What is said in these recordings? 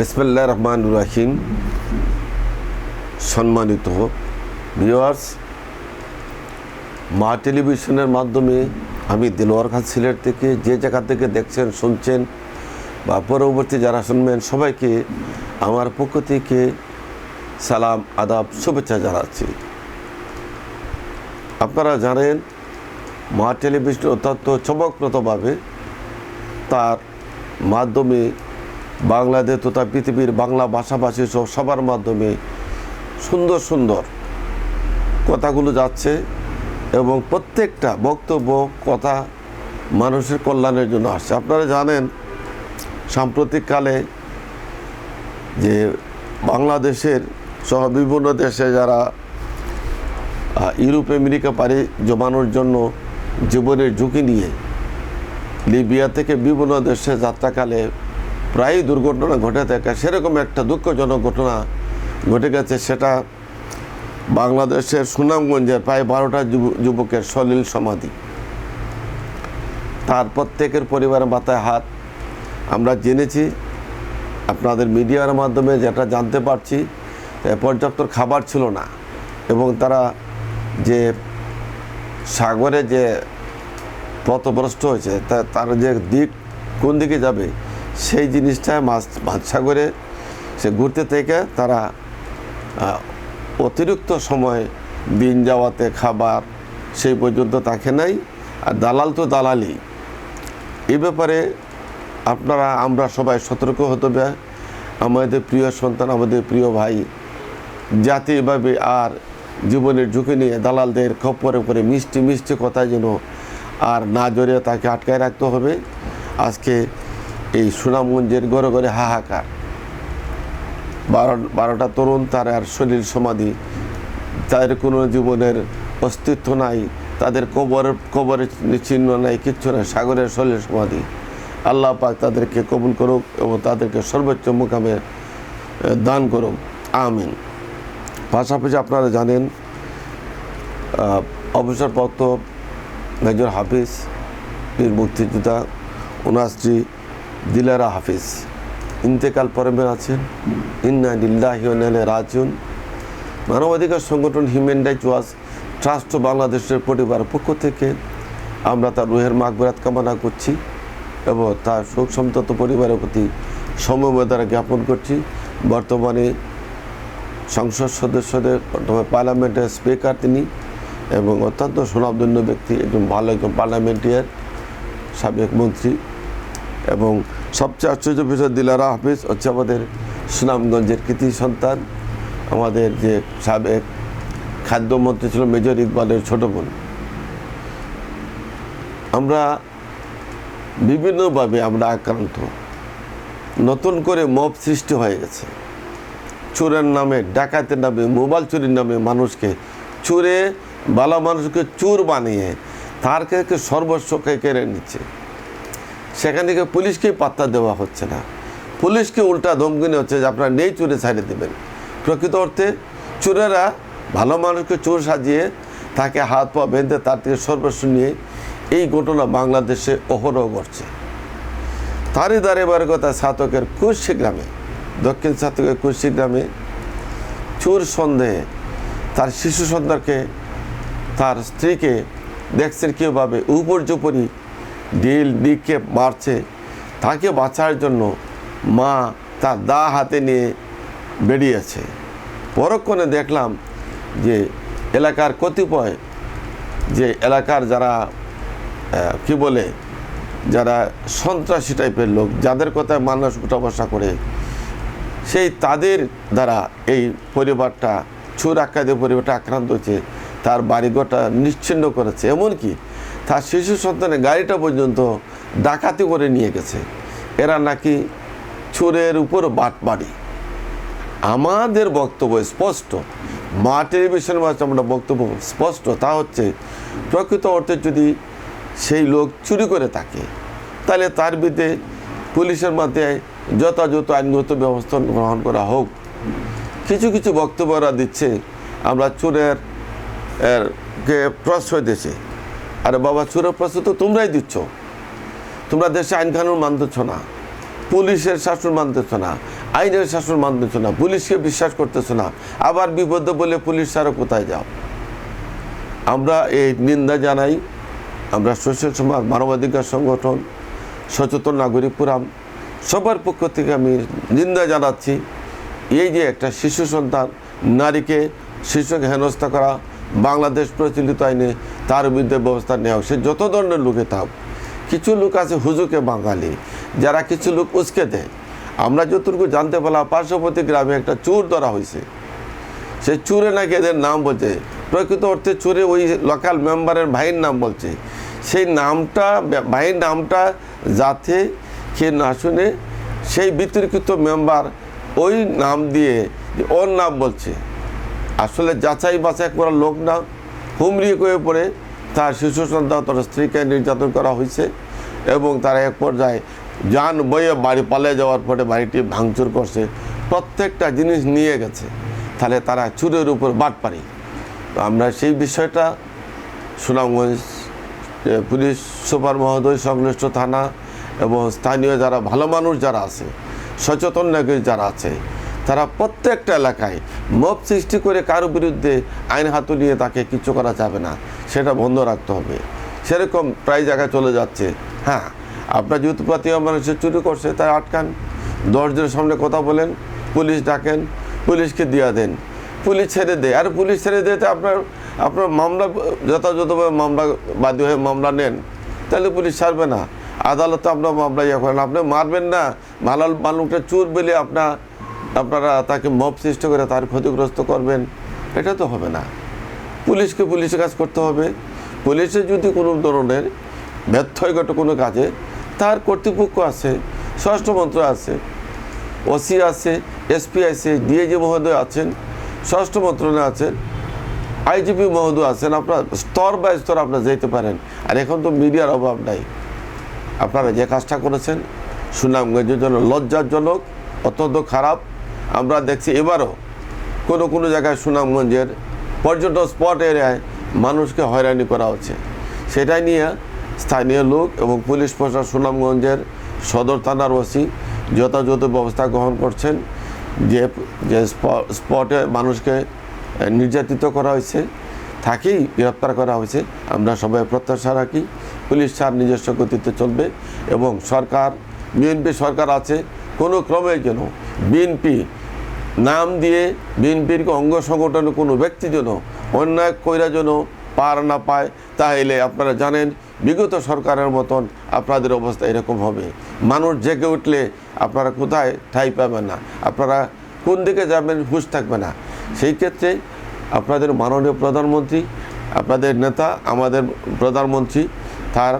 বিসমিল্লাহির রহমানির রহিম। সম্মানিত ভিউয়ার্স, মা টেলিভিশনের মাধ্যমে আমি দিলওয়ার খান সিলেট থেকে যে জায়গা থেকে দেখছেন শুনছেন বা পরবর্তী যারা শুনবেন সবাইকে আমার পক্ষ থেকে সালাম আদাব শুভেচ্ছা জানাচ্ছি। আপনারা জানেন মা টেলিভিশন অত্যন্ত চমকপ্রদভাবে তার মাধ্যমে বাংলাদেশ তথা পৃথিবীর বাংলা ভাষাভাষী সবার মাধ্যমে সুন্দর সুন্দর কথাগুলো যাচ্ছে এবং প্রত্যেকটা বক্তব্য কথা মানুষের কল্যাণের জন্য আসছে। আপনারা জানেন সাম্প্রতিককালে যে বাংলাদেশের সহ বিভিন্ন দেশে যারা ইউরোপ আমেরিকা পাড়ি জমানোর জন্য জীবনের ঝুঁকি নিয়ে লিবিয়া থেকে বিভিন্ন দেশে যাত্রাকালে প্রায় দুর্ঘটনা ঘটে থাকে, সেরকম একটা দুঃখজনক ঘটনা ঘটে গেছে। সেটা বাংলাদেশের সুনামগঞ্জের প্রায় 12টা যুবকের সলিল সমাধি। তার প্রত্যেকের পরিবারের মাথায় হাত। আমরা জেনেছি আপনাদের মিডিয়ার মাধ্যমে যেটা জানতে পারছি, পর্যাপ্ত খাবার ছিল না এবং তারা যে সাগরে যে পথভ্রষ্ট হয়েছে তার যে দিক কোন দিকে যাবে সেই জিনিসটায় মাছ সাগরে সে ঘুরতে থেকে তারা অতিরিক্ত সময় দিন যাওয়াতে খাবার সেই পর্যন্ত থাকে নাই। আর দালাল তো দালালি। এই ব্যাপারে আমরা সবাই সতর্ক হতে হবে। আমাদের প্রিয় সন্তান, আমাদের প্রিয় ভাই জাতি এভাবে আর জীবনের ঝুঁকি নিয়ে দালালদের খপ্পরে করে মিষ্টি মিষ্টি কথা যেন আর না জড়িয়ে তাকে আটকায় রাখতে হবে। আজকে এই সুনামগঞ্জের ঘরে ঘরে হাহাকার, 12টা তরুণ তার আর সলিল সমাধি, তাদের কোনো জীবনের অস্তিত্ব নাই, তাদের কবরের চিহ্ন নাই, কিচ্ছু নাই, সাগরের সলিল সমাধি। আল্লাহ পাক তাদেরকে কবুল করুক এবং তাদেরকে সর্বোচ্চ মুকামে দান করুক, আমিন। পাশাপাশি আপনারা জানেন অবসরপ্রাপ্ত মেজর হাফিজ বীর মুক্তিযোদ্ধা ওনার স্ত্রী দিলারা হাফিজ ইন্তেকাল পরমে আছেন। ইন্না লিল্লাহি ওয়া ইন্না ইলাইহি রাজিউন। মানবাধিকার সংগঠন হিউম্যান রাইটস ওয়াচ ট্রাস্ট বাংলাদেশের পরিবার পক্ষ থেকে আমরা তার রুহের মাগফিরাত কামনা করছি এবং তার শোক সন্তপ্ত পরিবারের প্রতি সমবেদনা জ্ঞাপন করছি। বর্তমানে সংসদ সদস্যদের পার্লামেন্টের স্পিকার তিনি এবং অত্যন্ত সুনামধন্য ব্যক্তি, একজন ভালো একজন পার্লামেন্টিয়ার, সাবেক মন্ত্রী এবং সবচেয়ে আশ্চর্য বিষয় দিলারা হাফিজ হচ্ছে আমাদের সুনামগঞ্জের কৃতি সন্তান, আমাদের যে সাবেক খাদ্যমন্ত্রী ছিল মেজর ইকবালের ছোট বোন। আমরা বিভিন্নভাবে আক্রান্ত, নতুন করে মব সৃষ্টি হয়ে গেছে। চোরের নামে, ডাকাতের নামে, মোবাইল চুরির নামে মানুষকে ভালো মানুষকে চোর বানিয়ে তার কাছে সর্বস্বকে কেড়ে নিচ্ছে। সেখান থেকে পুলিশকেই পাত্তা দেওয়া হচ্ছে না, পুলিশকে উল্টা ধমকিনি হচ্ছে যে আপনারা নেই চোরে ছাড়িয়ে দেবেন। প্রকৃত অর্থে চোরেরা ভালো মানুষকে চোর সাজিয়ে তাকে হাত পা বেঁধে তার থেকে সর্বস্ব নিয়ে এই ঘটনা বাংলাদেশে অহরহ ঘটছে। তারই দাঁড়িয়ে কথা ছাতকের কুশি গ্রামে, দক্ষিণ ছাতকের কুশি গ্রামে চোর সন্দেহে তার শিশু সন্তানকে, তার স্ত্রীকে দেখছেন কীভাবে উপর্যুপরি ডিকে মারছে। তাকে বাঁচার জন্য মা তার দা হাতে নিয়ে বেরিয়েছে। পরক্ষণে দেখলাম যে এলাকার কতিপয় যে এলাকার যারা যারা সন্ত্রাসী টাইপের লোক, যাদের কথায় মানুষ উঠা বসা করে, সেই তাদের দ্বারা এই পরিবারটা চোর আখ্যাদের পরিবারটা আক্রান্ত হয়েছে। তার বাড়িঘরটা নিশ্চিহ্ন করেছে, এমনকি তার শিশু সন্তানের গাড়িটা পর্যন্ত ডাকাতি করে নিয়ে গেছে। এরা নাকি চোরের উপর বাটবাড়ি। আমাদের বক্তব্য স্পষ্ট, মা টেলিভিশনের মাঝে আমরা বক্তব্য স্পষ্ট, তা হচ্ছে প্রকৃত অর্থে যদি সেই লোক চুরি করে থাকে তাহলে তার বিরুদ্ধে পুলিশের মাধ্যমে যথাযথ আইনগত ব্যবস্থা গ্রহণ করা হোক। কিছু কিছু বক্তব্য ওরা দিচ্ছে আমরা চোরের কে প্রশ্রয় দিয়েছে। আরে বাবা, চোরের প্রশ্রয় তো তোমরাই দিচ্ছ। তোমরা দেশে আইন কানুন মানতেছ না, পুলিশের শাসন মানতেছ না, আইনের শাসন মানতেছ না, পুলিশকে বিশ্বাস করতেছ না, আবার বিপদে বলে পুলিশ ছাড়া কোথায় যাও। আমরা এই নিন্দা জানাই। আমরা সোশ্যাল সমাজ, মানবাধিকার সংগঠন, সচেতন নাগরিক ফোরাম সবার পক্ষ থেকে আমি নিন্দা জানাচ্ছি। এই যে একটা শিশু সন্তান, নারীকে, শিশুকে হেনস্থা করা বাংলাদেশ প্রচলিত আইনে তার বিরুদ্ধে ব্যবস্থা নেওয়া হোক। সে যত ধরনের লোকে থাক। কিছু লোক আছে হুজুকে বাঙালি, যারা কিছু লোক উস্কে দেয়। আমরা যতটুকু জানতে পারলাম পার্শ্ববর্তী গ্রামে একটা চোর ধরা হয়েছে। সেই চোরে নাকি এদের নাম বলছে, প্রকৃত অর্থে চোরে ওই লোকাল মেম্বারের ভাইয়ের নাম বলছে। সেই নামটা, ভাইয়ের নামটা যাতে সে না শুনে সেই বিতর্কিত মেম্বার ওই নাম দিয়ে ওর নাম বলছে। আসলে যাচাই বাছাই করার লোক না, হুমড়ি হয়ে পড়ে তার শিশু সন্তান, তার স্ত্রীকে নির্যাতন করা হয়েছে এবং তারা এক পর্যায়ে যান বয়ে বাড়ি পালিয়ে যাওয়ার পরে বাড়িটি ভাঙচুর করছে, প্রত্যেকটা জিনিস নিয়ে গেছে। তাহলে তারা চুরের উপর বাটপাড়ি। তো আমরা সেই বিষয়টা সুনামগঞ্জ পুলিশ সুপার মহোদয়, সংশ্লিষ্ট থানা এবং স্থানীয় যারা ভালো মানুষ যারা আছে, সচেতন নাগরিক যারা আছে, তারা প্রত্যেকটা এলাকায় মব সৃষ্টি করে কারো বিরুদ্ধে আইন হাতে নিয়ে তাকে কিছু করা যাবে না, সেটা বন্ধ রাখতে হবে। সেরকম প্রায় জায়গায় চলে যাচ্ছে। হ্যাঁ, আপনার যেহেতু প্রতিমা মানুষের চুরি করছে, তাই আটকান, দরজার সামনে কথা বলেন, পুলিশ ডাকেন, পুলিশকে দিয়ে দেন, পুলিশ ছেড়ে দেয়। আর পুলিশ ছেড়ে দিতে আপনার মামলা যথাযথভাবে মামলা বাদী হয়ে মামলা নেন, তাহলে পুলিশ ছাড়বে না। আদালতে আপনার মামলা ইয়ে করেন, আপনি মারবেন না, ভালো মানুষটা চোর বলে আপনারা তাকে মব সৃষ্টি করে তার ক্ষতিগ্রস্ত করবেন, এটা তো হবে না। পুলিশকে পুলিশের কাজ করতে হবে। পুলিশের যদি কোনো ধরনের ব্যর্থ হয়ে ঘটে কোনো কাজে, তার কর্তৃপক্ষ আছে, স্বরাষ্ট্রমন্ত্রী আছে, ওসি আছে, এসপি আছে, ডিআইজি মহোদয় আছেন, স্বরাষ্ট্র মন্ত্রণালয় আছেন, আইজিপি মহোদয় আছেন। আপনার স্তর বাই স্তর আপনারা যেতে পারেন। আর এখন তো মিডিয়ার অভাব নাই। আপনারা যে কাজটা করেছেন সুনামগঞ্জের জন্য লজ্জাজনক, অত্যন্ত খারাপ। আমরা দেখছি এবারও কোনো জায়গায় সুনামগঞ্জের পর্যটন স্পট এরিয়ায় মানুষকে হয়রানি করা হচ্ছে। সেটাই নিয়ে স্থানীয় লোক এবং পুলিশ প্রশাসন, সুনামগঞ্জের সদর থানার ওসি যথাযথ ব্যবস্থা গ্রহণ করছেন। যে স্পটে মানুষকে নির্যাতিত করা হয়েছে তাকেই গ্রেপ্তার করা হয়েছে। আমরা সবাই প্রত্যাশা রাখি পুলিশ ছাড় নিজস্ব গতিতে চলবে এবং সরকার, বিএনপি সরকার আছে, কোনো ক্রমে যেন বিএনপি নাম দিয়ে বিএনপির অঙ্গ সংগঠনের কোনো ব্যক্তি যেন অন্যায় কইরা যেন পার না পায়। তাহলে আপনারা জানেন বিগত সরকারের মতন আপনাদের অবস্থা এরকম হবে। মানুষ জেগে উঠলে আপনারা কোথায় ঠাঁই পাবেন না, আপনারা কোন দিকে যাবেন হুঁশ থাকবে না। সেই ক্ষেত্রে আপনাদের মাননীয় প্রধানমন্ত্রী, আপনাদের নেতা, আমাদের প্রধানমন্ত্রী, তার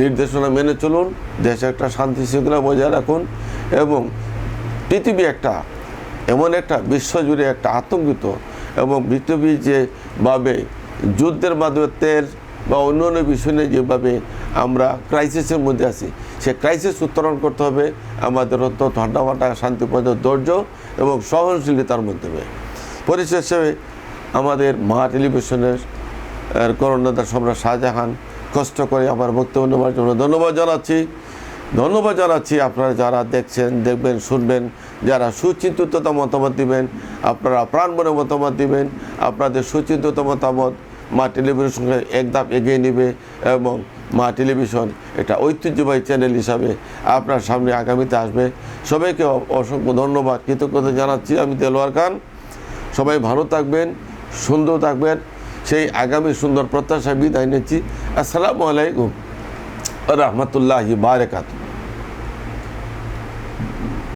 নির্দেশনা মেনে চলুন, দেশে একটা শান্তি শৃঙ্খলা বজায় রাখুন এবং পৃথিবী এমন একটা বিশ্বজুড়ে একটা আতঙ্কিত এবং পৃথিবীর যেভাবে যুদ্ধের মাধ্যমে তেল বা অন্যান্য বিষয় নিয়ে যেভাবে আমরা ক্রাইসিসের মধ্যে আছি, সে ক্রাইসিস উত্তরণ করতে হবে আমাদের অত্যন্ত ঠান্ডা মাথা, শান্তিপূর্ণ ধৈর্য এবং সহনশীলতার মাধ্যমে। পরিশেষে আমাদের মা টেলিভিশনের কর্ণধার সম্রাট শাহজাহান কষ্ট করে আমার বক্তব্য নেওয়ার জন্য ধন্যবাদ জানাচ্ছি। আপনারা যারা দেখছেন, দেখবেন, শুনবেন, যারা সুচিন্তিত মতামত দিবেন, আপনারা প্রাণপণে মতামত দিবেন। আপনাদের সুচিন্তিত মতামত মা টেলিভিশনকে এক ধাপ এগিয়ে নেবে এবং মা টেলিভিশন এটা ঐতিহ্যবাহী চ্যানেল হিসাবে আপনার সামনে আগামীতে আসবে। সবাইকে অসংখ্য ধন্যবাদ, কৃতজ্ঞতা জানাচ্ছি। আমি দেলোয়ার খান। সবাই ভালো থাকবেন, সুন্দর থাকবেন, সেই আগামী সুন্দর প্রত্যাশা বিদায় নিচ্ছি। আসসালামু আলাইকুম রহমতুল্লাহি বারাকাতুহু।